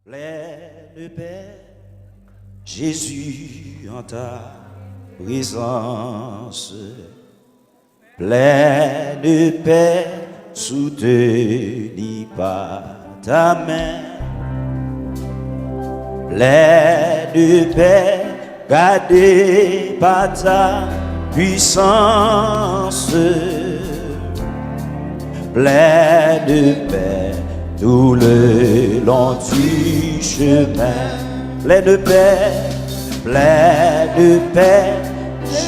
Plein de paix, Jésus en ta présence. Plein de paix, soutenu par ta main. Plein de paix, gardé par ta puissance. Plein de paix, tout le long du chemin. Plein de paix,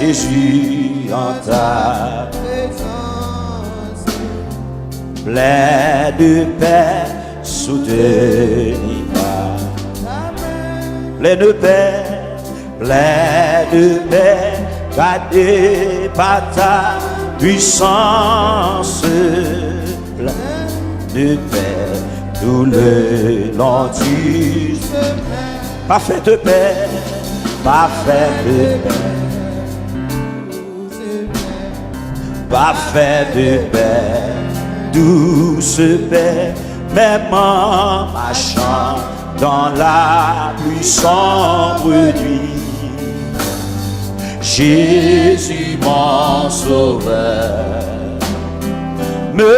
Jésus en ta présence. Plein de paix, soutenu par ta main. Plein de paix, gardé par ta puissance. Plein de paix, tout le long du chemin. Parfait de paix, parfait de paix. Parfait de paix, douce paix, même en marchant dans la plus sombre nuit. Jésus mon sauveur me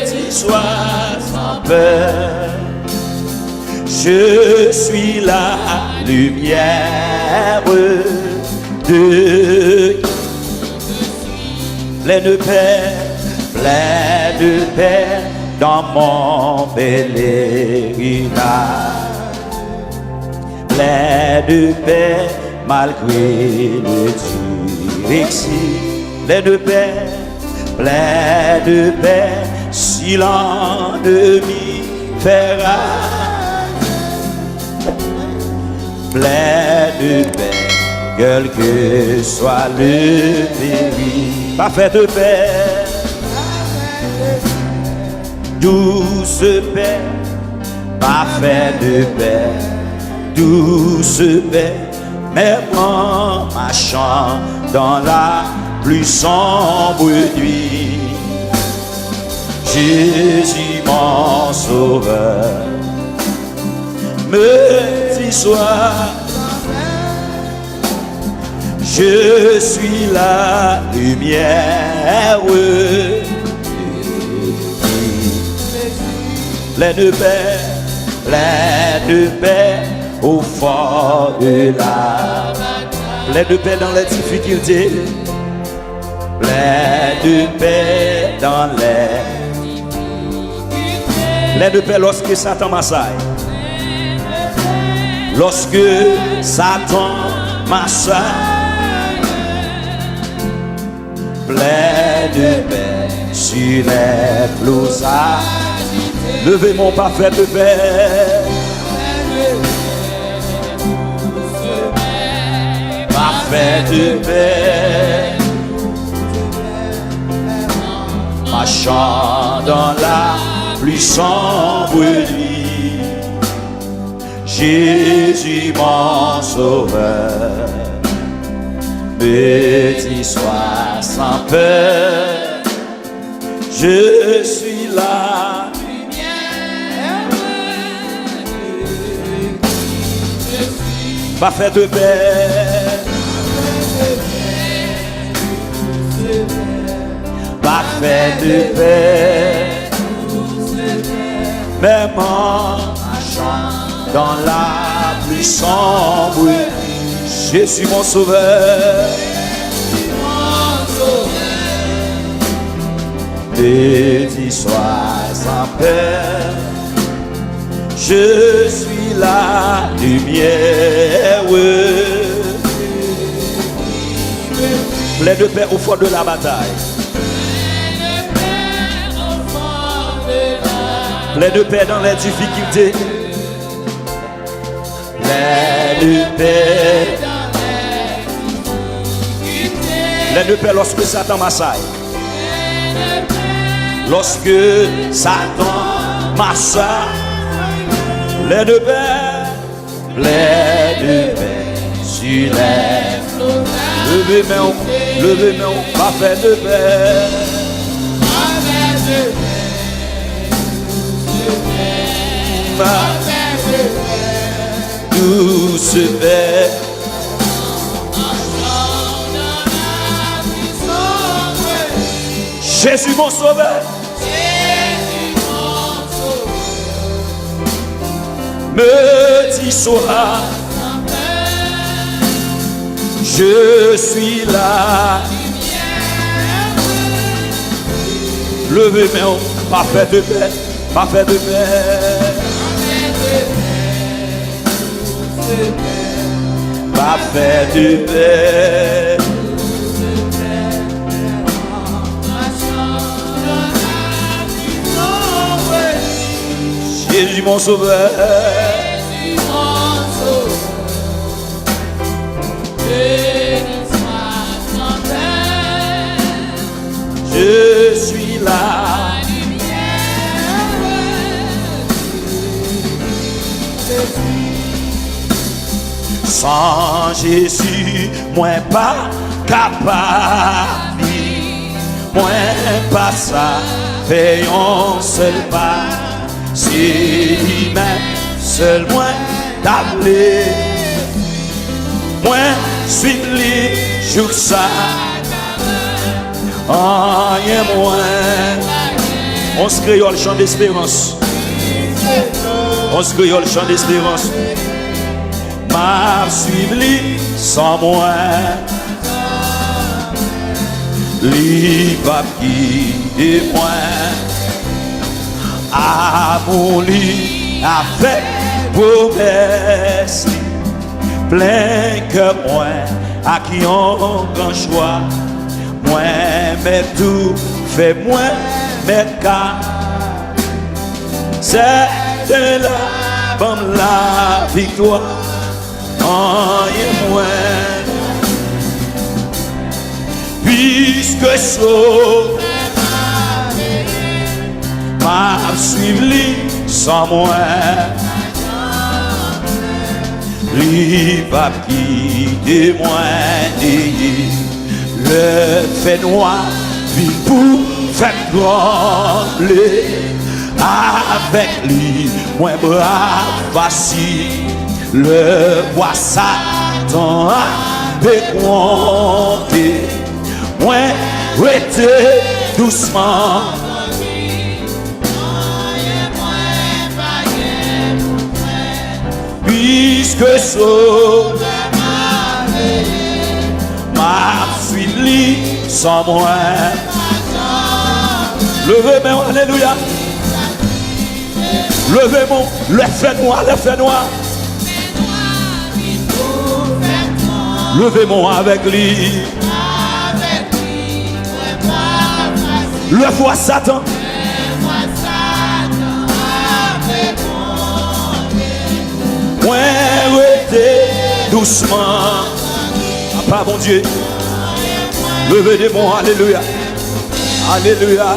dit sois sans peur, je suis la lumière de plein de paix dans mon pèlerinage. Plein de paix malgré le difficile. Plein de paix si l'ennemi fait rage. Plein de paix quel que soit le péril. Parfait de paix, douce paix, parfait de paix, douce paix, même en marchant dans la plus sombre nuit. Jésus mon sauveur me dit sois, je suis la lumière. Plein de paix au fond de la bataille. Plein de paix dans les difficultés. Plein de paix dans les difficultés. Plein de paix lorsque Satan m'assaille. Lorsque Satan m'assaille. Plein de paix sur les flots agités. Levez mon parfait de paix. Parfait de paix. Marchant dans la plus sombre nuit. Jésus mon sauveur me dit sois sans peur, je suis la lumière. Parfait de paix, parfait de paix, même en marchant dans la plus sombre. Jésus mon sauveur, me dit sois sans peur, je suis la lumière. Plein de paix au fond de la bataille. Plein de paix dans les difficultés. Plein de paix. Plein de paix lorsque Satan m'assaille. Lorsque Satan m'assaille. Plein de paix sur les flots. Levez main, parfait de paix. Parfait de paix. se fait. Jésus mon sauveur. Me dit soir, je suis là. Levez mes mains, pas fait de paix, pas fait de paix. Pas fait de paix. Jésus mon sauveur. Jésus mon sauveur. Béni soit son Père. Je suis là. La lumière. Sans Jésus, moi pas capable. Moi pas ça. Fait un seul pas. C'est lui-même, seul moi d'appeler. Moi, suis lui, joue ça. Rien moins. On se crée le chant d'espérance. On se crée le chant d'espérance. Ma suivre lui sans moi. Lui va guider moi. À mon lit, avec promesse, plein que moi, à qui on grand choix, moi, mais tout fait moi, mais car c'est de la bonne la victoire, rien moins, puisque sauve. Ma suivre lui sans moi. Lui va guider moi. Le fait noir vit pour faire trembler. Avec lui, moi brave facile. Le bois Satan a décompté. Moi rester doucement. Puisque sauve ma suite lui sans moi. Levez moi, alléluia. Levez moi, le fait noir, le fait noir. Levez moi avec lui. Le voit Satan. Moi, restez doucement. Papa, mon Dieu. Levez des bons, alléluia. Alléluia.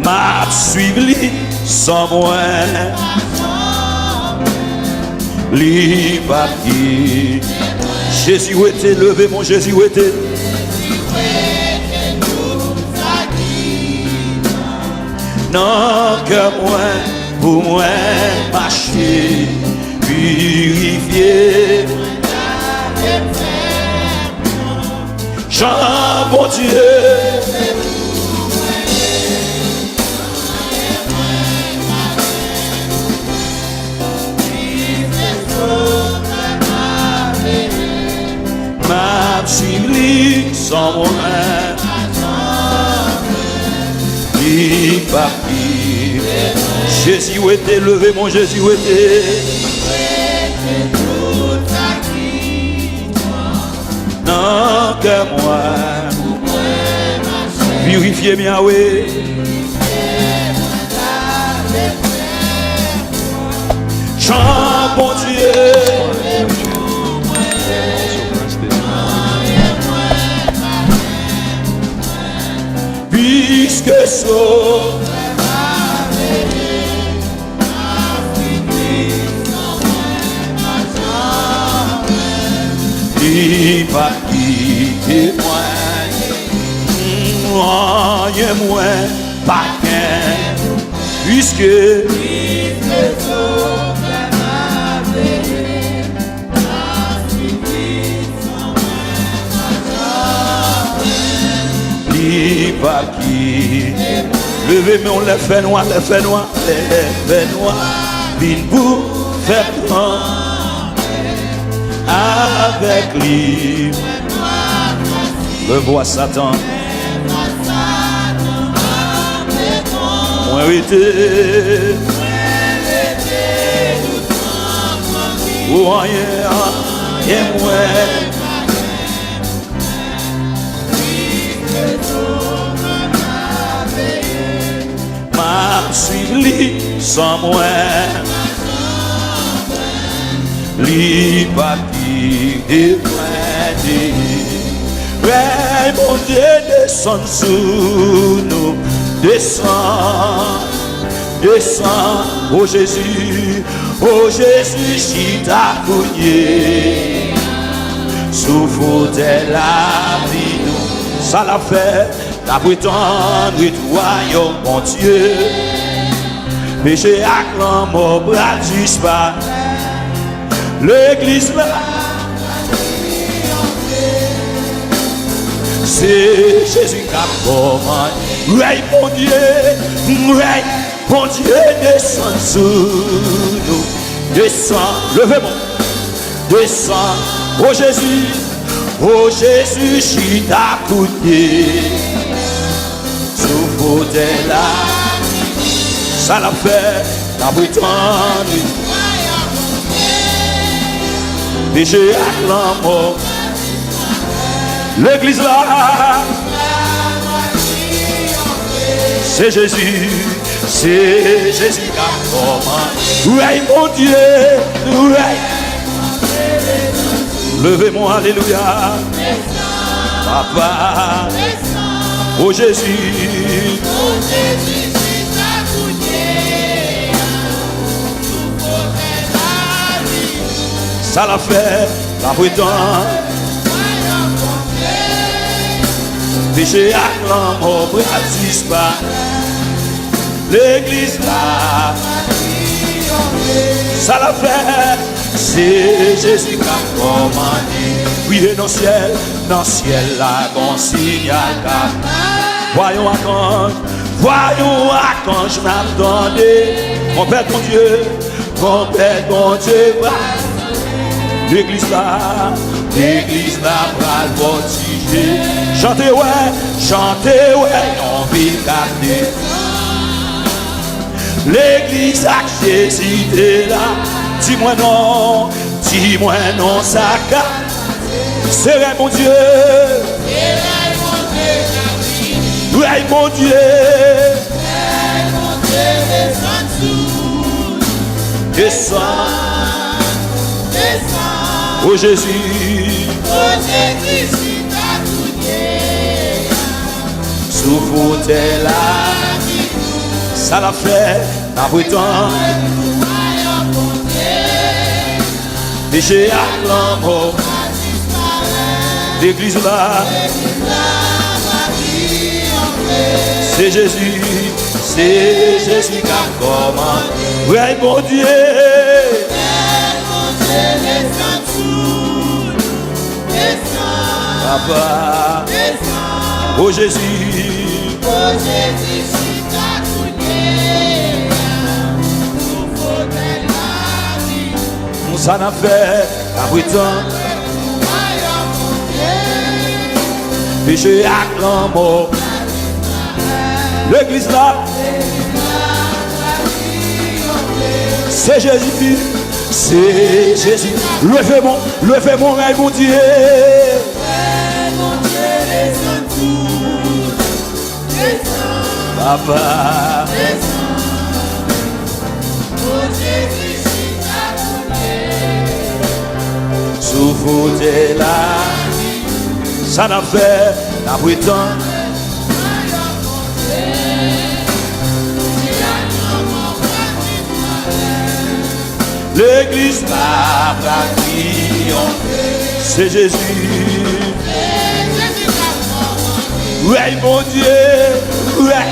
Ma suivre lui sans moi. Lui va qui. Jésus était levé, mon Jésus était. Non, que moi, pour moi, marcher, purifier. Jean, bon Dieu. Ma suivre sans moi. Parti. Jésus était levé, mon Jésus était. Non, que moi, purifiez bien, oui. Chant, bon Dieu. Puisque sauve il va quitter moi. Rien moins, pas qu'un puisque il va qui levez-moi on les fait noir, les fait noir, les fait noir, vine pour faire temps avec lui. Le voix Satan. Moi été. Oh rien, et moi. Ma suivi sans moi. Li pas qui défendait. Ouais, mon Dieu, descend sous nous, descend, descend, oh Jésus, si t'as cogné, souffle de la vie, ça l'a fait, la prétendre, royaume, mon Dieu, péché à clan, mon bras disparaît, l'église là. C'est Jésus qui a commandé. Oui, mon Dieu, descend sous nous. Descend, levez-moi. Descend, oh Jésus, qui t'a coûté. Souffle de la ça l'a fait, la prétendue. Péché à la mort. L'église là, c'est Jésus qui a commandé. Oui, mon Dieu, oui. Levez-moi, alléluia. Papa, oh Jésus, ça l'a fait, la prétendue. Péché à l'amour, pratique pas. L'église là, ça l'a fait. C'est Jésus qui a commandé. Oui, et dans le ciel là, on signale. Voyons à quand je m'attendais. Mon Père, mon Dieu, l'église là, va le voltiger. Chantez ouais, on vit garder. L'église a Jésus est là. Dis-moi non, ça casse. C'est vrai, mon Dieu. Oui, mon Dieu. Descends. Oh Jésus, si t'as coûté, souffle de la vie, ça l'a fait, la prétend, péché à l'amour, l'église là, c'est Jésus qui a commandé. Oui, mon Dieu. Papa, oh Jésus, si t'as coûté, souffle de la vie, nous en a fait, abritant, péché à l'amour, l'église là, c'est Jésus, levez mon rêve, mon Dieu. Papa, souffle de la ça n'a fait la prétend. L'église va triompher, c'est Jésus. Oui, mon Dieu, oui.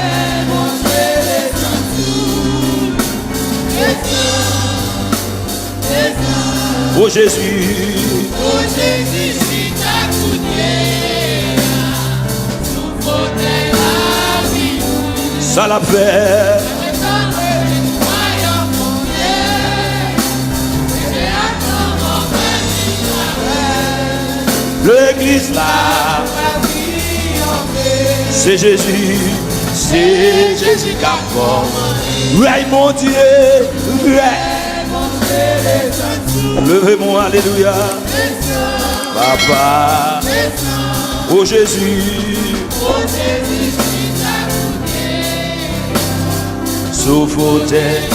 Oh Jésus, Oh Jésus, si ta coudée, sous fauteuil la vie, ça l'a fait. voyons mon Dieu, et attends mon L'église là, c'est Jésus qui a formé. Ouais, mon Dieu, ouais. Levez-moi, alléluia. Papa, oh Jésus, sous fauteuil,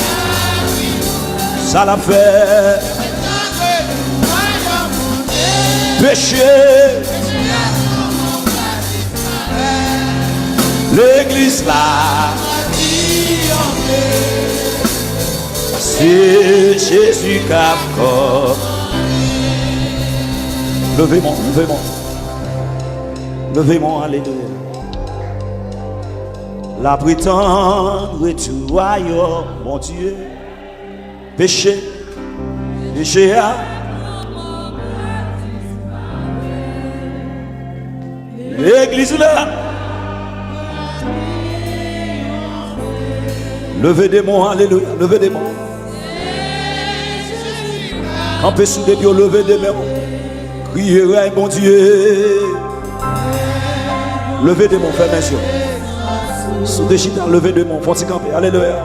ça l'a fait. Péché, l'église là, c'est Jésus qui a formé. Levez-moi, levez-moi. Levez-moi, alléluia. La prétendre et tout royaume, mon Dieu. Péché, péché à. L'église là. Levez des mains, alléluia. Levez des mains. Campez sous des pieds, levez des mains. Criez, mon Dieu. Levez des mains, frère, messieurs. Sous des chita, levez des mains. Faut-il camper, alléluia.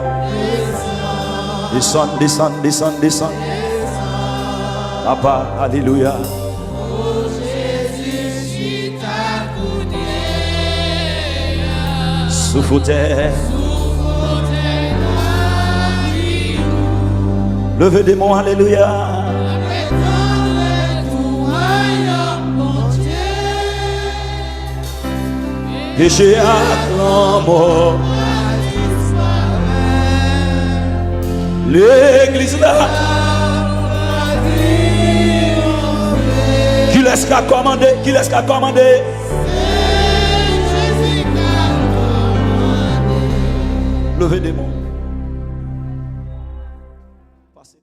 Descend, descend, descend, descend. Papa, alléluia. Sous fauteuil. Levez des mains, alléluia. Péché à grand mort. L'église là. Qui laisse qu'à commander? Qui laisse qu'à commander? Levez des mains.